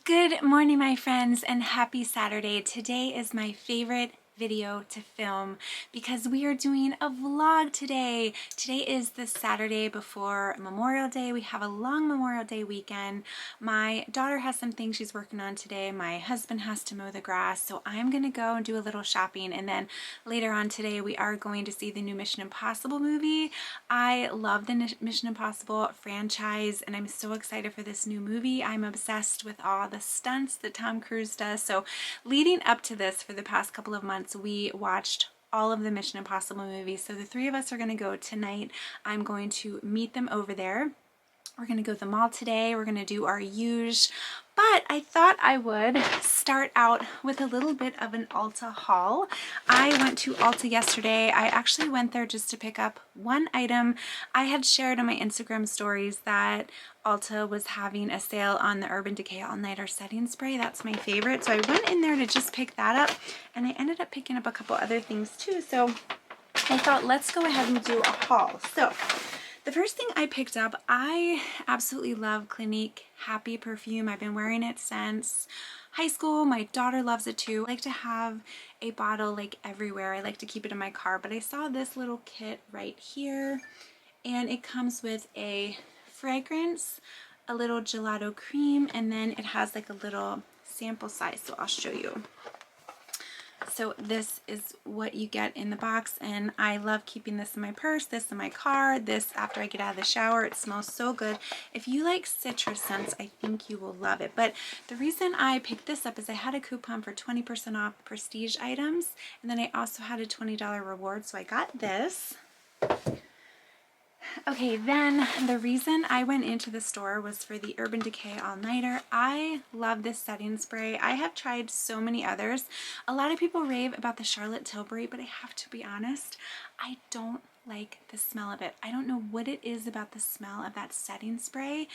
Good morning, my friends, and happy Saturday. Today is my favorite video to film because we are doing a vlog today. Today is the Saturday before Memorial Day. We have a long Memorial Day weekend. My daughter has some things she's working on today. My husband has to mow the grass, so I'm gonna go and do a little shopping, and then later on today we are going to see the new Mission Impossible movie. I love the Mission Impossible franchise and I'm so excited for this new movie. I'm obsessed with all the stunts that Tom Cruise does. So leading up to this, for the past couple of months, we watched all of the Mission Impossible movies. So the three of us are going to go tonight. I'm going to meet them over there. We're going to go to the mall today. We're going to do our usual. But I thought I would start out with a little bit of an Ulta haul. I went to Ulta yesterday. I actually went there just to pick up one item. I had shared on my Instagram stories that Ulta was having a sale on the Urban Decay All Nighter setting spray. That's my favorite. So I went in there to just pick that up, and I ended up picking up a couple other things too. So I thought, let's go ahead and do a haul. So the first thing I picked up, I absolutely love Clinique Happy perfume. I've been wearing it since high school. My daughter loves it too. I like to have a bottle like everywhere. I like to keep it in my car, but I saw this little kit right here, and it comes with a fragrance, a little gelato cream, and then it has like a little sample size, so I'll show you. So this is what you get in the box, and I love keeping this in my purse, this in my car, this after I get out of the shower. It smells so good. If you like citrus scents, I think you will love it. But the reason I picked this up is I had a coupon for 20% off prestige items, and then I also had a $20 reward, so I got this. Okay, then the reason I went into the store was for the Urban Decay All Nighter. I love this setting spray. I have tried so many others. A lot of people rave about the Charlotte Tilbury, but I have to be honest, I don't like the smell of it. I don't know what it is about the smell of that setting spray.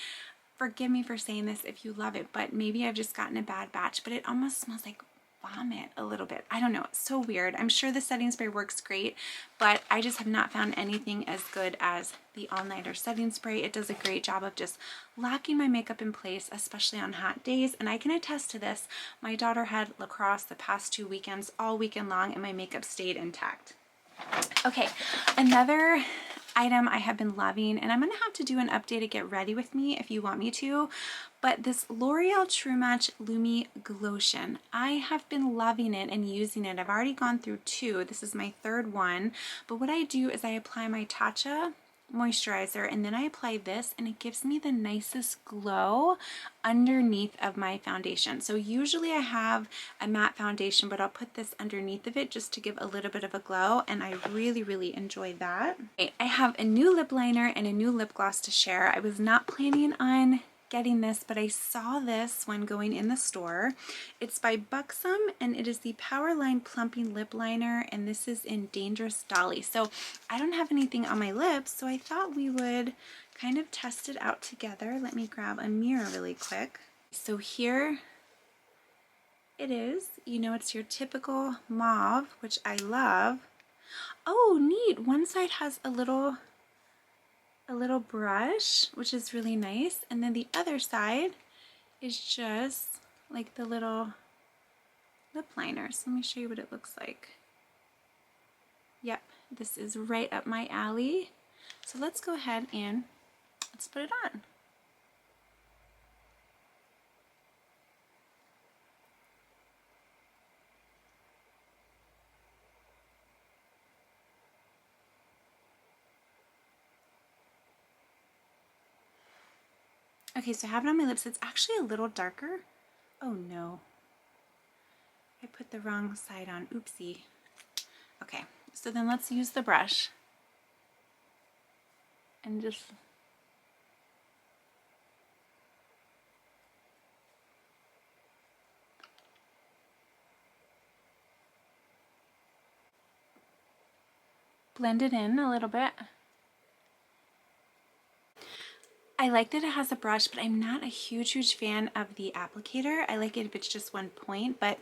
Forgive me for saying this if you love it, but maybe I've just gotten a bad batch, but it almost smells like vomit a little bit. I don't know, it's so weird. I'm sure the setting spray works great, but I just have not found anything as good as the All Nighter setting spray. It does a great job of just locking my makeup in place, especially on hot days, and I can attest to this. My daughter had lacrosse the past 2 weekends, all weekend long, and my makeup stayed intact. Okay, another item I have been loving, and I'm going to have to do an update to Get Ready With Me if you want me to, but this L'Oreal True Match Lumi Glotion. I have been loving it and using it. I've already gone through 2. This is my 3rd one, but what I do is I apply my Tatcha moisturizer, and then I apply this, and it gives me the nicest glow underneath of my foundation. So usually I have a matte foundation, but I'll put this underneath of it just to give a little bit of a glow, and I really enjoy that. Okay, I have a new lip liner and a new lip gloss to share. I was not planning on getting this, but I saw this when going in the store. It's by Buxom, and it is the Powerline Plumping Lip Liner, and this is in Dangerous Dolly. So I don't have anything on my lips, so I thought we would kind of test it out together. Let me grab a mirror really quick. So here it is. You know, it's your typical mauve, which I love. Oh, neat. One side has a little brush, which is really nice, and then the other side is just like the little lip liner. So let me show you what it looks like. Yep, this is right up my alley. So let's go ahead and let's put it on. Okay, so I have it on my lips. It's actually a little darker. Oh no. I put the wrong side on. Oopsie. Okay, so then let's use the brush and just blend it in a little bit. I like that it has a brush, but I'm not a huge fan of the applicator. I like it if it's just one point, but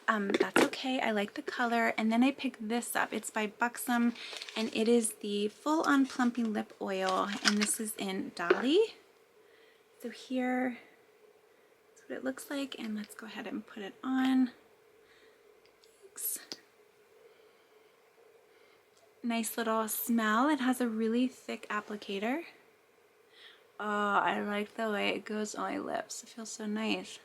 that's okay. I like the color. And then I picked this up. It's by Buxom, and it is the Full On Plumping Lip Oil, and this is in Dolly. So here, what it looks like, and let's go ahead and put it on. Thanks. Nice little smell. It has a really thick applicator. Oh, I like the way it goes on my lips. It feels so nice.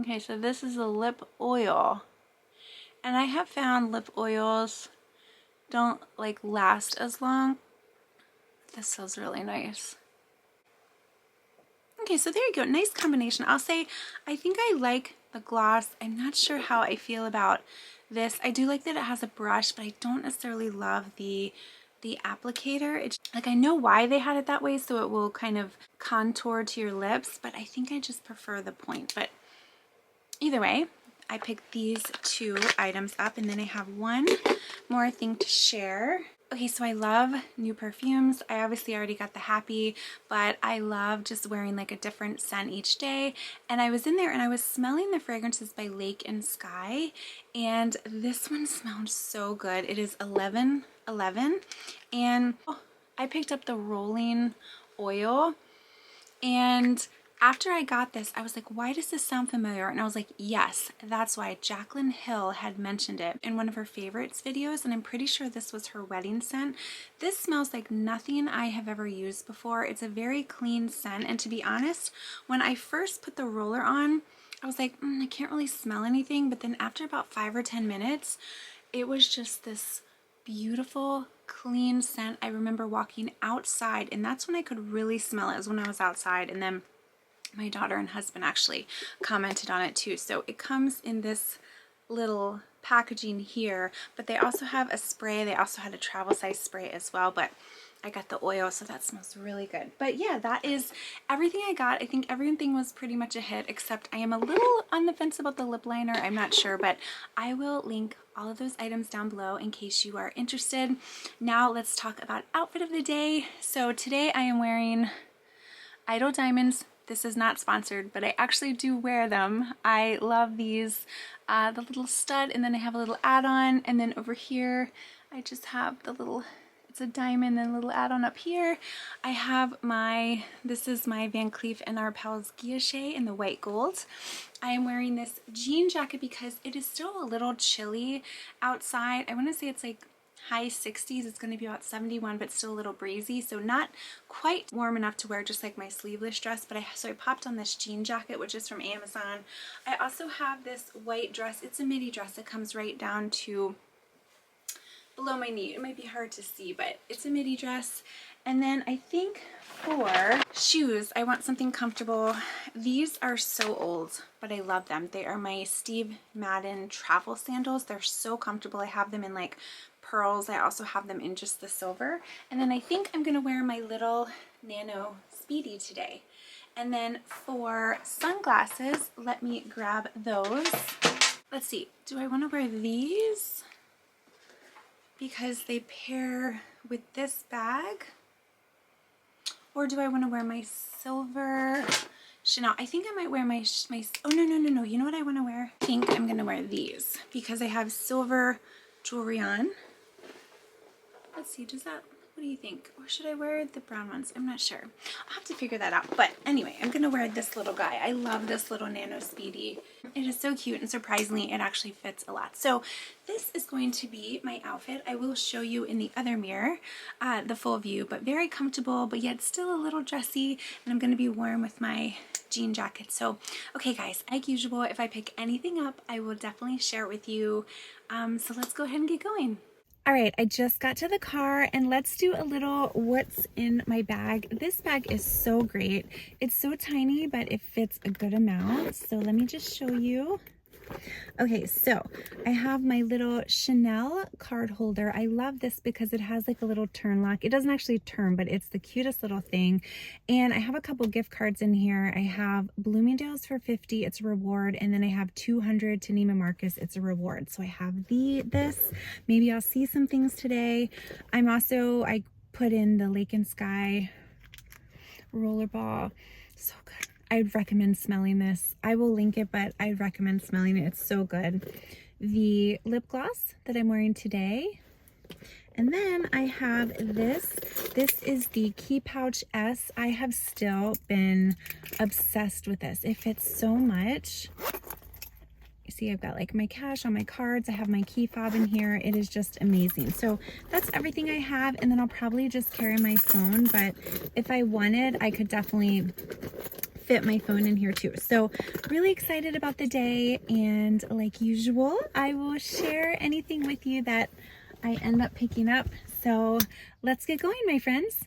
Okay, so this is a lip oil. And I have found lip oils don't like last as long. This feels really nice. Okay, so there you go. Nice combination. I'll say I think I like the gloss. I'm not sure how I feel about this. I do like that it has a brush, but I don't necessarily love the applicator. It's like, I know why they had it that way, so it will kind of contour to your lips, but I think I just prefer the point. But either way, I picked these two items up, and then I have one more thing to share. Okay, so I love new perfumes. I obviously already got the Happy, but I love just wearing like a different scent each day. And I was in there and I was smelling the fragrances by Lake and Sky, and this one smelled so good. It is 1111, and I picked up the rolling oil, and after I got this, I was like, why does this sound familiar? And I was like, yes, that's why. Jaclyn Hill had mentioned it in one of her favorites videos, and I'm pretty sure this was her wedding scent. This smells like nothing I have ever used before. It's a very clean scent, and to be honest, when I first put the roller on, I was like, I can't really smell anything, but then after about 5 or 10 minutes, it was just this beautiful, clean scent. I remember walking outside, and that's when I could really smell it, was when I was outside, and then my daughter and husband actually commented on it too. So it comes in this little packaging here, but they also have a spray. They also had a travel size spray as well, but I got the oil, so that smells really good. But yeah, that is everything I got. I think everything was pretty much a hit, except I am a little on the fence about the lip liner. I'm not sure, but I will link all of those items down below in case you are interested. Now let's talk about outfit of the day. So today I am wearing Idyl diamonds. This is not sponsored, but I actually do wear them. I love these, the little stud, and then I have a little add-on, and then over here I just have the little, it's a diamond and a little add-on up here. I have my, this is my Van Cleef & Arpels Guilloche in the white gold. I am wearing this jean jacket because it is still a little chilly outside. I want to say it's like high 60s. It's going to be about 71, but still a little breezy, so not quite warm enough to wear just like my sleeveless dress. But so I popped on this jean jacket, which is from Amazon. I also have this white dress. It's a midi dress. It comes right down to below my knee. It might be hard to see, but it's a midi dress. And then I think for shoes, I want something comfortable. These are so old, but I love them. They are my Steve Madden travel sandals. They're so comfortable. I have them in like pearls. I also have them in just the silver. And then I think I'm gonna wear my little Nano Speedy today. And then for sunglasses, let me grab those. Let's see, do I want to wear these because they pair with this bag? Or do I want to wear my silver Chanel? I think I might wear my oh no, you know what I want to wear? I think I'm gonna wear these because I have silver jewelry on. Let's see, does that, what do you think? Or should I wear the brown ones? I'm not sure. I'll have to figure that out. But anyway, I'm gonna wear this little guy. I love this little Nano Speedy. It is so cute, and surprisingly, it actually fits a lot. So this is going to be my outfit. I will show you in the other mirror, the full view, but very comfortable, but yet still a little dressy, and I'm gonna be warm with my jean jacket. So, okay guys, like usual, if I pick anything up, I will definitely share it with you. So let's go ahead and get going. All right, I just got to the car, and let's do a little what's in my bag. This bag is so great. It's so tiny, but it fits a good amount. So let me just show you. Okay, so I have my little Chanel card holder. I love this because it has like a little turn lock. It doesn't actually turn, but it's the cutest little thing. And I have a couple gift cards in here. I have Bloomingdale's for 50, it's a reward, and then I have 200 to Neiman Marcus, it's a reward. So I have this. Maybe I'll see some things today. I put in the Lake and Sky rollerball. So good. I'd recommend smelling this. I will link it, but I'd recommend smelling it. It's so good. The lip gloss that I'm wearing today. And then I have this. This is the Key Pouch S. I have still been obsessed with this. It fits so much. You see, I've got like my cash on my cards. I have my key fob in here. It is just amazing. So that's everything I have. And then I'll probably just carry my phone. But if I wanted, I could definitely fit my phone in here too. So really excited about the day, and like usual, I will share anything with you that I end up picking up. So let's get going, my friends.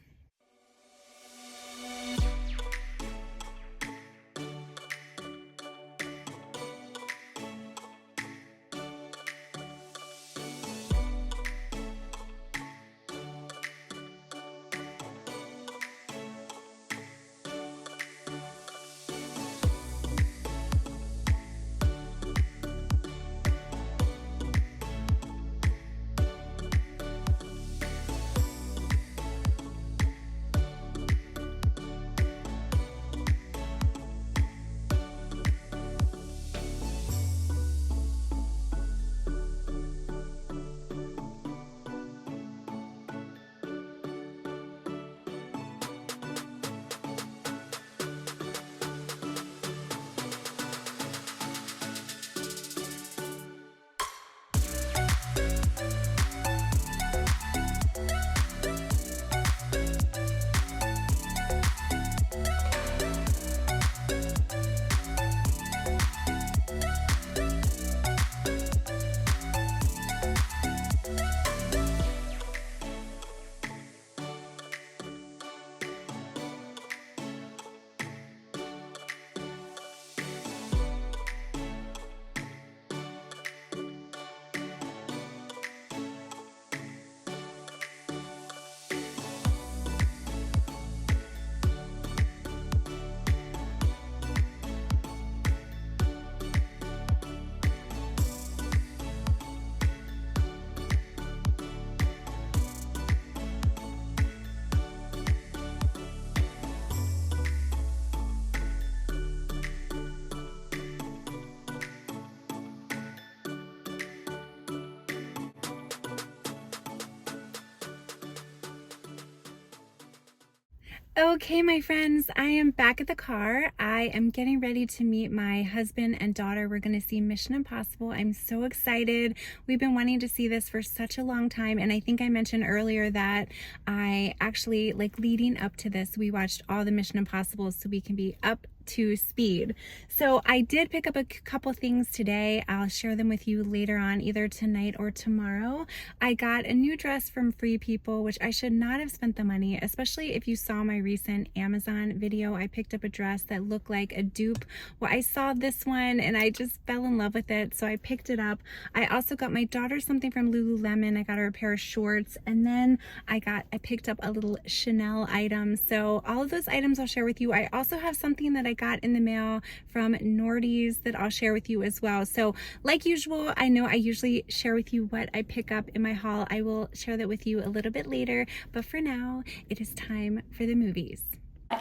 Okay, my friends, I am back at the car. I am getting ready to meet my husband and daughter. We're going to see Mission Impossible. I'm so excited. We've been wanting to see this for such a long time, and I think I mentioned earlier that I actually, like, leading up to this, we watched all the Mission Impossibles so we can be up to speed. So I did pick up a couple things today. I'll share them with you later on, either tonight or tomorrow. I got a new dress from Free People, which I should not have spent the money, especially if you saw my recent Amazon video. I picked up a dress that looked like a dupe. Well, I saw this one and I just fell in love with it, so I picked it up. I also got my daughter something from Lululemon. I got her a pair of shorts, and then I picked up a little Chanel item. So all of those items I'll share with you. I also have something that I got in the mail from Nordy's that I'll share with you as well. So like usual, I know I usually share with you what I pick up in my haul. I will share that with you a little bit later, but for now, it is time for the movies.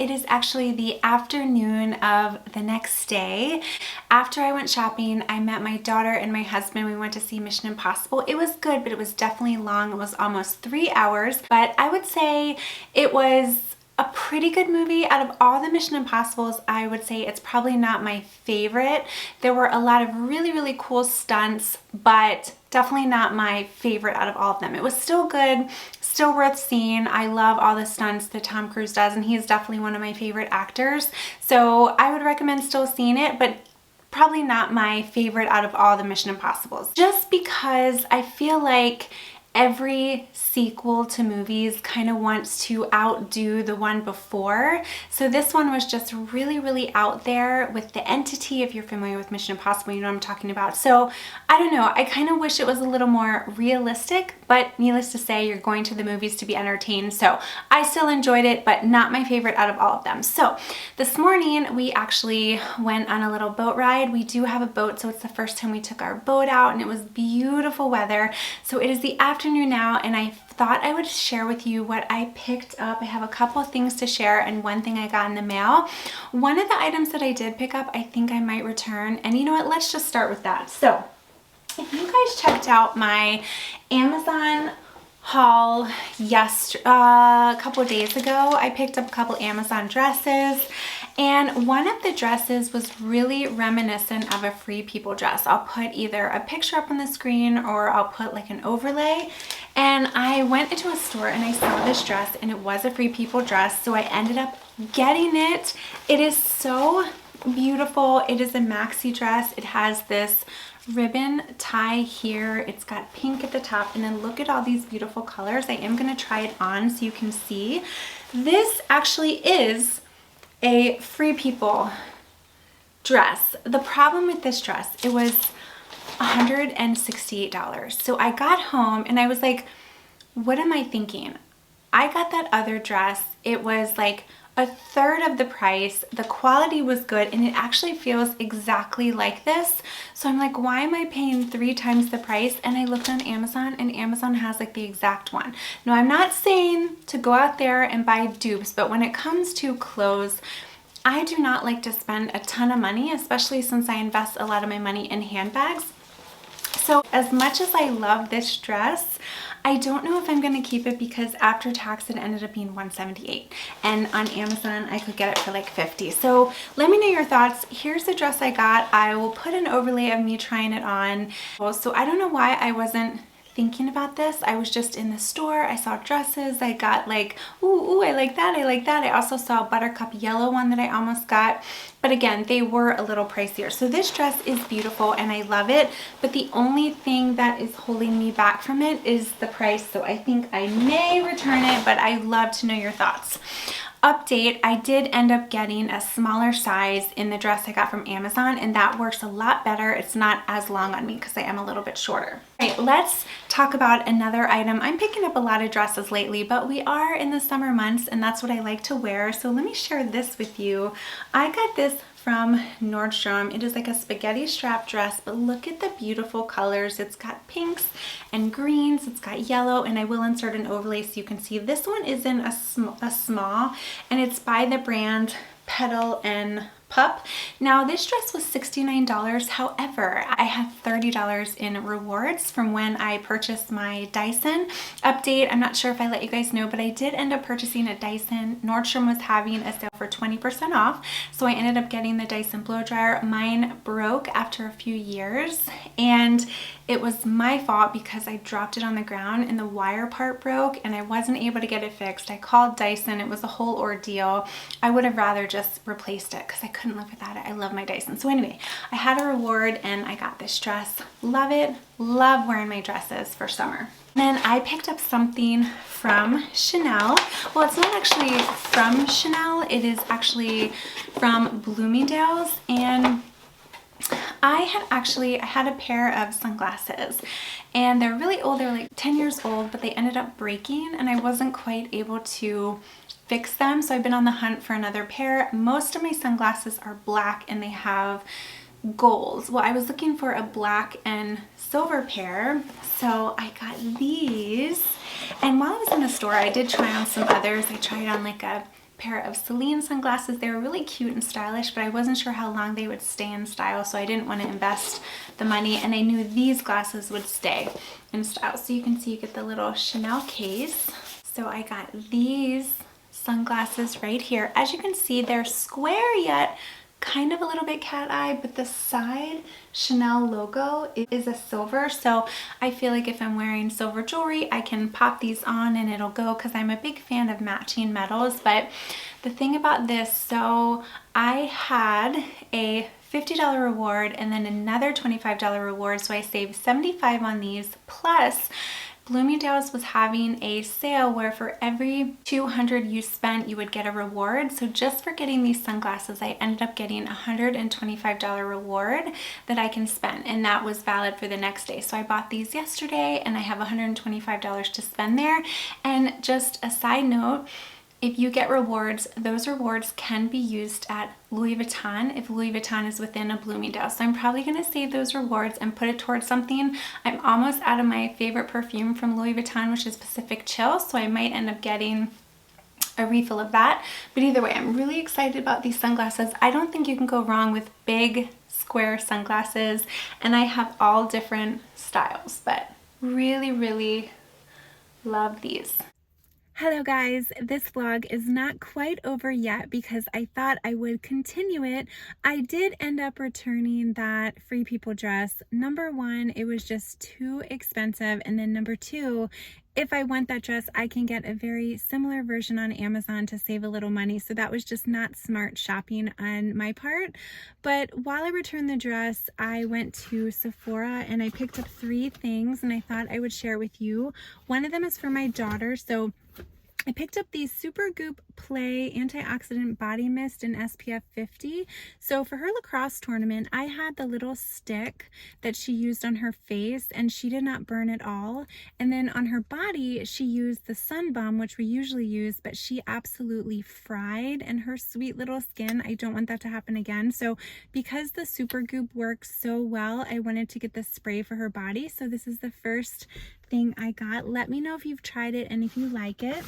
It is actually the afternoon of the next day. After I went shopping, I met my daughter and my husband. We went to see Mission Impossible. It was good, but it was definitely long. It was almost 3 hours, but I would say it was a pretty good movie. Out of all the Mission Impossibles, I would say it's probably not my favorite. There were a lot of really, really cool stunts, but definitely not my favorite out of all of them. It was still good, still worth seeing. I love all the stunts that Tom Cruise does, and he's definitely one of my favorite actors. So I would recommend still seeing it, but probably not my favorite out of all the Mission Impossibles. Just because I feel like every sequel to movies kind of wants to outdo the one before. So this one was just really, really out there with the entity. If you're familiar with Mission Impossible, you know what I'm talking about. So I don't know, I kind of wish it was a little more realistic, but needless to say, you're going to the movies to be entertained. So I still enjoyed it, but not my favorite out of all of them. So this morning we actually went on a little boat ride. We do have a boat, so it's the first time we took our boat out, and it was beautiful weather. So it is the afternoon now, and I thought I would share with you what I picked up. I have a couple of things to share and one thing I got in the mail. One of the items that I did pick up, I think I might return, and you know what, let's just start with that. So if you guys checked out my Amazon haul a couple days ago. I picked up a couple Amazon dresses, and one of the dresses was really reminiscent of a Free People dress. I'll put either a picture up on the screen or I'll put like an overlay. And I went into a store and I saw this dress and it was a Free People dress, so I ended up getting it. It is so beautiful. It is a maxi dress. It has this ribbon tie here. It's got pink at the top, and then look at all these beautiful colors. I am going to try it on so you can see. This actually is a Free People dress. The problem with this dress, it was $168. So I got home and I was like, what am I thinking? I got that other dress. It was like a third of the price. The quality was good and it actually feels exactly like this. So I'm like, why am I paying 3 times the price? And I looked on Amazon and Amazon has like the exact one. Now, I'm not saying to go out there and buy dupes, but when it comes to clothes, I do not like to spend a ton of money, especially since I invest a lot of my money in handbags. So as much as I love this dress, I don't know if I'm going to keep it because after tax it ended up being $178, and on Amazon I could get it for like $50. So let me know your thoughts. Here's the dress I got. I will put an overlay of me trying it on. So I don't know why I wasn't thinking about this. I was just in the store. I saw dresses. I got like, ooh, I like that. I like that. I also saw a buttercup yellow one that I almost got. But again, they were a little pricier. So this dress is beautiful and I love it. But the only thing that is holding me back from it is the price. So I think I may return it, but I'd love to know your thoughts. Update, I did end up getting a smaller size in the dress I got from Amazon, and that works a lot better. It's not as long on me because I am a little bit shorter. All right, let's talk about another item. I'm picking up a lot of dresses lately, but we are in the summer months and that's what I like to wear. So let me share this with you. I got this from Nordstrom. It is like a spaghetti strap dress, but look at the beautiful colors. It's got pinks and greens, it's got yellow, and I will insert an overlay so you can see. This one is in a small, and it's by the brand Petal and Pup. Now this dress was $69. However, I had $30 in rewards from when I purchased my Dyson. Update, I'm not sure if I let you guys know, but I did end up purchasing a Dyson. Nordstrom was having a sale for 20% off, so I ended up getting the Dyson blow dryer. Mine broke after a few years, and it was my fault because I dropped it on the ground and the wire part broke and I wasn't able to get it fixed. I called Dyson. It was a whole ordeal. I would have rather just replaced it because I couldn't live without it. I love my Dyson. So anyway, I had a reward and I got this dress. Love it. Love wearing my dresses for summer. And then I picked up something from Chanel. Well, it's not actually from Chanel. It is actually from Bloomingdale's, and I had a pair of sunglasses and they're really old. They're like 10 years old, but they ended up breaking and I wasn't quite able to fix them. So I've been on the hunt for another pair. Most of my sunglasses are black and they have gold. Well, I was looking for a black and silver pair, so I got these. And while I was in the store, I did try on some others. I tried on like a pair of Celine sunglasses. They were really cute and stylish, but I wasn't sure how long they would stay in style, so I didn't want to invest the money, and I knew these glasses would stay in style. So you can see you get the little Chanel case. So I got these sunglasses right here. As you can see, they're square yet kind of a little bit cat eye, but the side Chanel logo is a silver, so I feel like if I'm wearing silver jewelry I can pop these on and it'll go, because I'm a big fan of matching metals. But the thing about this, so I had a $50 reward and then another $25 reward, so I saved $75 on these, plus Bloomingdale's was having a sale where for every $200 you spent, you would get a reward. So just for getting these sunglasses, I ended up getting a $125 reward that I can spend, and that was valid for the next day. So I bought these yesterday and I have $125 to spend there. And just a side note, if you get rewards, those rewards can be used at Louis Vuitton if Louis Vuitton is within a Bloomingdale's. So I'm probably going to save those rewards and put it towards something. I'm almost out of my favorite perfume from Louis Vuitton, which is Pacific Chill, so I might end up getting a refill of that. But either way, I'm really excited about these sunglasses. I don't think you can go wrong with big square sunglasses, and I have all different styles, but really Love these. Hello guys, this vlog is not quite over yet because I thought I would continue it. I did end up returning that Free People dress. Number one, it was just too expensive, and then number two, if I want that dress, I can get a very similar version on Amazon to save a little money, so that was just not smart shopping on my part. But while I returned the dress, I went to Sephora and I picked up 3 things, and I thought I would share with you. One of them is for my daughter, so I picked up the Supergoop Play Antioxidant Body Mist in SPF 50. So for her lacrosse tournament, I had the little stick that she used on her face and she did not burn at all. And then on her body, she used the Sun Balm, which we usually use, but she absolutely fried, and her sweet little skin, I don't want that to happen again. So because the Supergoop works so well, I wanted to get the spray for her body. So this is the first thing I got. Let me know if you've tried it and if you like it.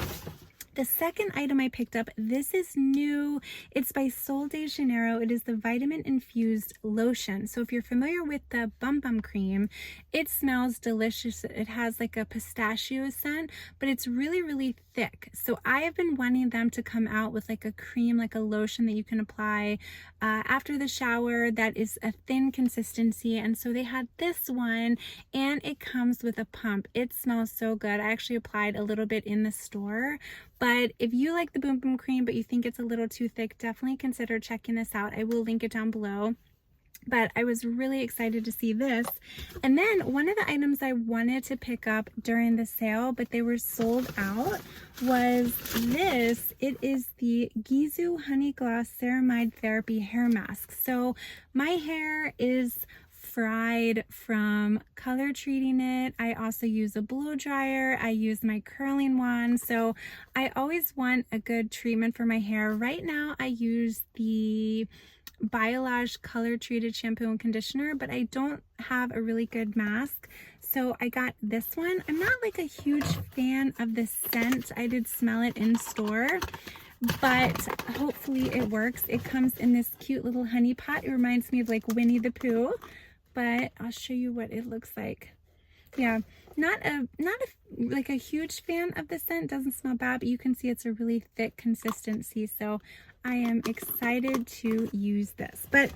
The second item I picked up, this is new. It's by Sol de Janeiro. It is the vitamin infused lotion. So if you're familiar with the Bum Bum cream, it smells delicious. It has like a pistachio scent, but it's really, really thick. So I have been wanting them to come out with like a cream, like a lotion that you can apply after the shower that is a thin consistency. And so they had this one, and it comes with a pump. It smells so good. I actually applied a little bit in the store. But if you like the Boom Boom cream but you think it's a little too thick, definitely consider checking this out. I will link it down below. But I was really excited to see this. And then one of the items I wanted to pick up during the sale, but they were sold out, was this. It is the Gisou Honey Gloss Ceramide Therapy Hair Mask. So my hair is fried from color treating it. I also use a blow dryer. I use my curling wand. So I always want a good treatment for my hair. Right now I use the Biolage color treated shampoo and conditioner, but I don't have a really good mask. So I got this one. I'm not like a huge fan of the scent. I did smell it in store, but hopefully it works. It comes in this cute little honey pot. It reminds me of like Winnie the Pooh. But I'll show you what it looks like. Yeah, not like a huge fan of the scent. Doesn't smell bad, but you can see it's a really thick consistency. So I am excited to use this. But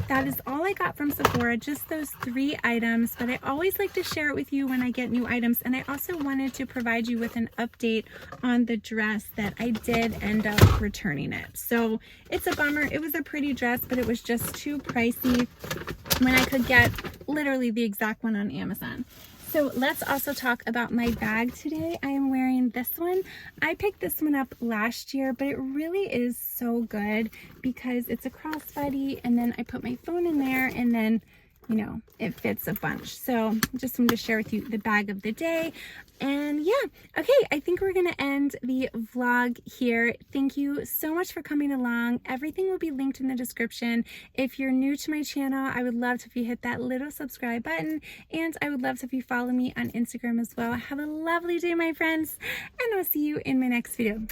that is all I got from Sephora, just those 3 items. But I always like to share it with you when I get new items. And I also wanted to provide you with an update on the dress that I did end up returning it. So it's a bummer. It was a pretty dress, but it was just too pricey when I could get literally the exact one on Amazon. So let's also talk about my bag today. I am wearing this one. I picked this one up last year, but it really is so good because it's a crossbody, and then I put my phone in there, and then, you know, it fits a bunch. So just wanted to share with you the bag of the day. And yeah, okay, I think we're gonna end the vlog here. Thank you so much for coming along. Everything will be linked in the description. If you're new to my channel, I would love if you hit that little subscribe button, and I would love if you follow me on Instagram as well. Have a lovely day, my friends, and I'll see you in my next video.